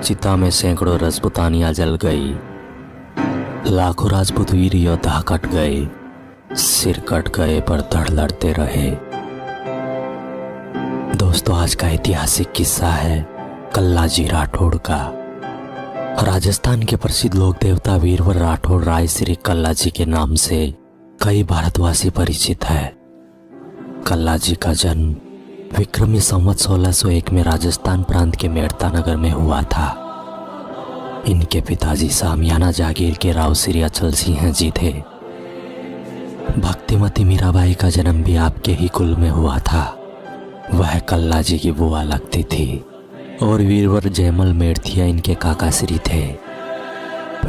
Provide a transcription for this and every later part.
चिता में सैकड़ों राजपूतानियां जल गई। लाखों राजपूत वीर योद्धा कट गए, सिर कट गए पर धड़ लड़ते रहे। दोस्तों, आज का ऐतिहासिक किस्सा है कल्लाजी राठौड़ का। राजस्थान के प्रसिद्ध लोक देवता वीरवर राठौड़ राय श्री कल्लाजी के नाम से कई भारतवासी परिचित है। कल्लाजी का जन्म विक्रमी संवत 1601 में राजस्थान प्रांत के मेड़ता नगर में हुआ था। इनके पिताजी सामियाना जागीर के राव श्री अचल सिंह जी थे। भक्तिमती मीराबाई का जन्म भी आपके ही कुल में हुआ था। वह कल्लाजी की बुआ लगती थी और वीरवर जयमल मेड़थिया इनके काका श्री थे।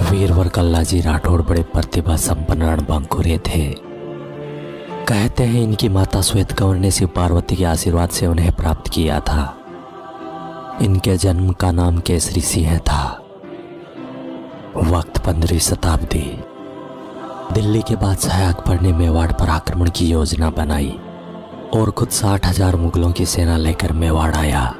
वीरवर कल्लाजी राठौड़ बड़े प्रतिभा संपन्न रणबंकुरे थे। कहते हैं इनकी माता श्वेत कंवर ने शिव पार्वती के आशीर्वाद से उन्हें प्राप्त किया था। इनके जन्म का नाम केसरी सिंह था। वक्त 15वीं शताब्दी। दिल्ली के बादशाह अकबर ने मेवाड़ पर आक्रमण की योजना बनाई और खुद 60,000 मुगलों की सेना लेकर मेवाड़ आया।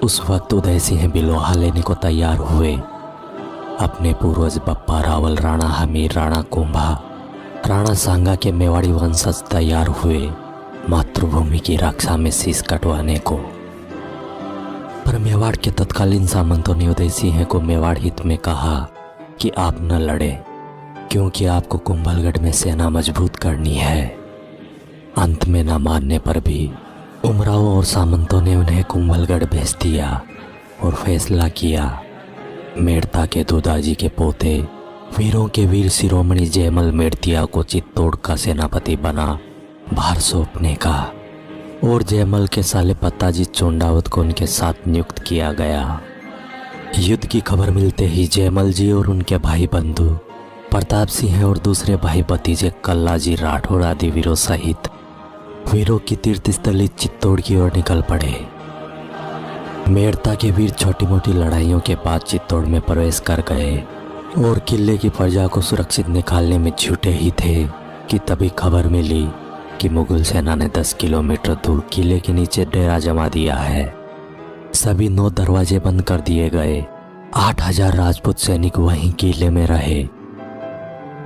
उस वक्त उदय सिंह भी लोहा लेने को तैयार हुए। अपने पूर्वज बप्पा रावल, राणा हमीर, राणा कुंभा, राणा सांगा के मेवाड़ी वंशज तैयार हुए मातृभूमि की रक्षा में शीश कटवाने को। पर मेवाड़ के तत्कालीन सामंतों ने उदय सिंह को मेवाड़ हित में कहा कि आप न लड़े, क्योंकि आपको कुंभलगढ़ में सेना मजबूत करनी है। अंत में न मानने पर भी उमराव और सामंतों ने उन्हें कुंभलगढ़ भेज दिया और फैसला किया मेड़ता के दुदाजी के पोते वीरों के वीर शिरोमणि जयमल मेड़तिया को चित्तौड़ का सेनापति बना भार सौंपने का, और जयमल के साले पत्ताजी चोंडावत को उनके साथ नियुक्त किया गया। युद्ध की खबर मिलते ही जयमल जी और उनके भाई बंधु प्रताप सिंह और दूसरे भाई भतीजे कल्लाजी राठौड़ आदि वीरों सहित वीरों की तीर्थस्थली चित्तौड़ की ओर निकल पड़े। मेड़ता के वीर छोटी मोटी लड़ाइयों के बाद चित्तौड़ में प्रवेश कर गए और किले की प्रजा को सुरक्षित निकालने में जुटे ही थे कि तभी खबर मिली कि मुगल सेना ने 10 किलोमीटर दूर किले के नीचे डेरा जमा दिया है। सभी 9 दरवाजे बंद कर दिए गए। 8,000 राजपूत सैनिक वहीं किले में रहे।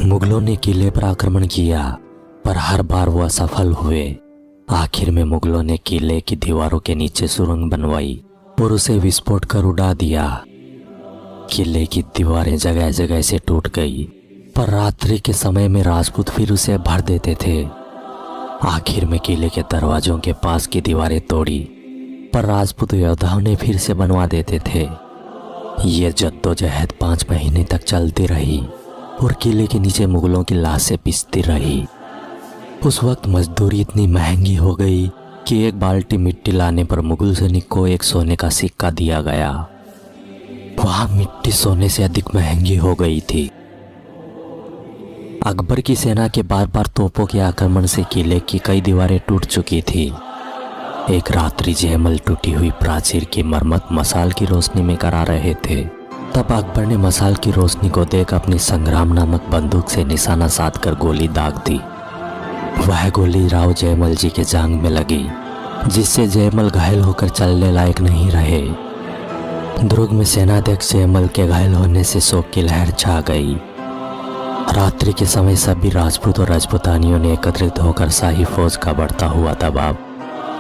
मुगलों ने किले पर आक्रमण किया, पर हर बार वो असफल हुए। आखिर में मुगलों ने किले की दीवारों के नीचे सुरंग बनवाई और उसे विस्फोट कर उड़ा दिया। किले की दीवारें जगह जगह से टूट गई, पर रात्रि के समय में राजपूत फिर उसे भर देते थे। आखिर में किले के दरवाजों के पास की दीवारें तोड़ी, पर राजपूत योद्धाओं ने फिर से बनवा देते थे। ये जद्दोजहद 5 महीने तक चलती रही और किले के नीचे मुगलों की लाशें पिसती रही। उस वक्त मजदूरी इतनी महंगी हो गई कि एक बाल्टी मिट्टी लाने पर मुगल सैनिक को एक सोने का सिक्का दिया गया। वहां मिट्टी सोने से अधिक महंगी हो गई थी। अकबर की सेना के बार बार तोपों के आक्रमण से किले की कई दीवारें टूट चुकी थी। एक रात्रि जयमल टूटी हुई प्राचीर की मरम्मत मसाल की रोशनी में करा रहे थे। तब अकबर ने मसाल की रोशनी को देख अपनी संग्राम नामक बंदूक से निशाना साधकर गोली दाग दी। वह गोली राव जयमल जी के जांघ में लगी, जिससे जयमल घायल होकर चलने लायक नहीं रहे। दुर्ग में सेनाध्यक्ष जयमल के घायल होने से शोक की लहर छा गई। रात्रि के समय सभी राजपूत और राजपूतानियों ने एकत्रित होकर शाही फौज का बढ़ता हुआ दबाव,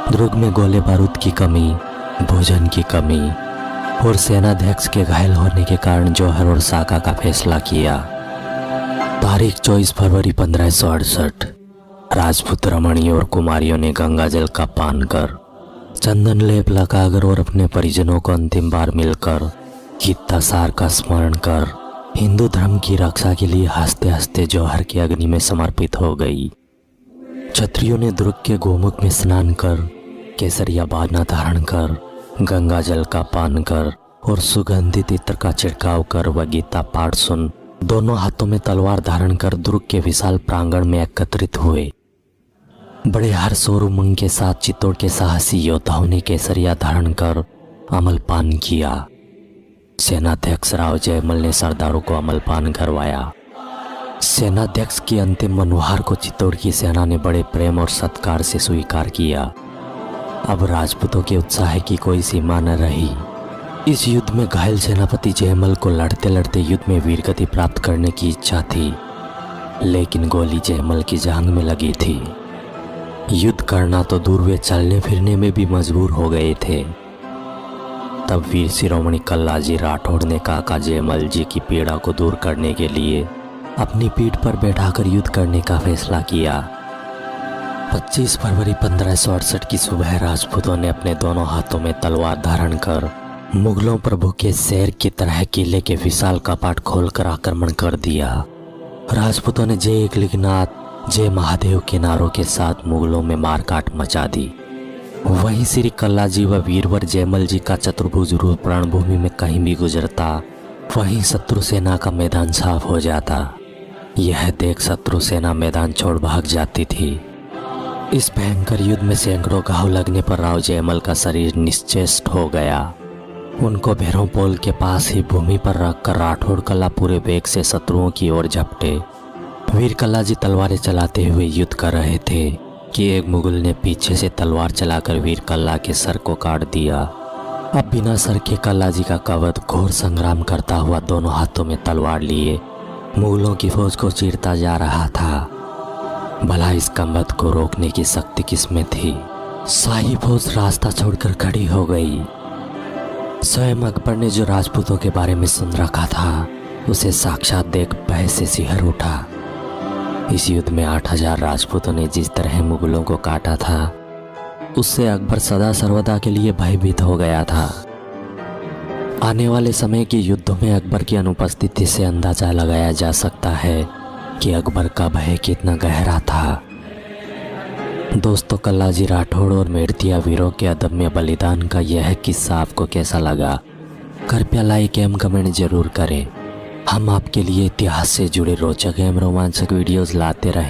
दुर्ग में गोले बारूद की कमी, भोजन की कमी और सेनाध्यक्ष के घायल होने के कारण जौहर और साका का फैसला किया। तारीख 24 फरवरी 1568। राजपूत रमणियों और कुमारियों ने गंगा जल का पान कर, चंदन लेप लगाकर और अपने परिजनों को अंतिम बार मिलकर गीतासार का स्मरण कर हिंदू धर्म की रक्षा के लिए हंसते हंसते जौहर की अग्नि में समर्पित हो गई। क्षत्रियों ने दुर्ग के गोमुख में स्नान कर, केसरिया बाना धारण कर, गंगा जल का पान कर और सुगंधित इत्र का छिड़काव कर व गीता पाठ सुन दोनों हाथों में तलवार धारण कर दुर्ग के विशाल प्रांगण में एकत्रित हुए। बड़े हर्ष और उमंग के साथ चित्तौड़ के साहसी योद्धाओं ने केसरिया धारण कर अमलपान किया। सेनाध्यक्ष राव जयमल ने सरदारों को अमलपान करवाया। सेनाध्यक्ष की अंतिम मनोहार को चित्तौड़ की सेना ने बड़े प्रेम और सत्कार से स्वीकार किया। अब राजपूतों के उत्साह की कोई सीमा न रही। इस युद्ध में घायल सेनापति जयमल को लड़ते लड़ते युद्ध में वीरगति प्राप्त करने की इच्छा थी, लेकिन गोली जयमल की जांघ में लगी थी। युद्ध करना तो दूर, वे चलने फिरने में भी मजबूर हो गए थे। तब वीर शिरोमणि कल्लाजी राठौड़ ने काका जयमल जी की पीड़ा को दूर करने के लिए अपनी पीठ पर बैठाकर युद्ध करने का फैसला किया। 25 फरवरी 1568 की सुबह राजपूतों ने अपने दोनों हाथों में तलवार धारण कर मुगलों प्रभु के शेर की तरह किले के विशाल कपाट खोलकर आक्रमण कर दिया। राजपूतों ने जय एकलिंगनाथ जय महादेव के नारों के साथ मुगलों में मारकाट मचा दी। वहीं श्री कल्लाजी व वीरवर जयमल जी का चतुर्भुज रूप रणभूमि में कहीं भी गुजरता, वहीं शत्रु सेना का मैदान साफ हो जाता। यह देख शत्रु सेना मैदान छोड़ भाग जाती थी। इस भयंकर युद्ध में सैकड़ों घाव लगने पर राव जयमल का शरीर निश्चेष्ट हो गया। उनको भैरों पोल के पास ही भूमि पर रखकर राठौड़ कल्ला पूरे वेग से शत्रुओं की ओर झपटे। वीर कल्लाजी तलवारें चलाते हुए युद्ध कर रहे थे कि एक मुगल ने पीछे से तलवार चलाकर वीर कल्ला के सर को काट दिया। अब बिना सर के कल्लाजी का कवच घोर संग्राम करता हुआ दोनों हाथों में तलवार लिए मुगलों की फौज को चीरता जा रहा था। भला इस कवच को रोकने की शक्ति किसमें थी? शाही फौज रास्ता छोड़कर खड़ी हो गई। स्वयं अकबर ने जो राजपूतों के बारे में सुन रखा था, उसे साक्षात देख भय से सिहर उठा। इस युद्ध में 8000 राजपूतों ने जिस तरह मुगलों को काटा था, उससे अकबर सदा सर्वदा के लिए भयभीत हो गया था। आने वाले समय के युद्धों में अकबर की अनुपस्थिति से अंदाजा लगाया जा सकता है कि अकबर का भय कितना गहरा था। दोस्तों, कल्लाजी राठौड़ और मेड़तिया वीरों के अदम्य बलिदान का यह किस्सा आपको कैसा लगा? कृपया लाइक एवं कमेंट जरूर करें। हम आपके लिए इतिहास से जुड़े रोचक एवं रोमांचक वीडियोस लाते रहें।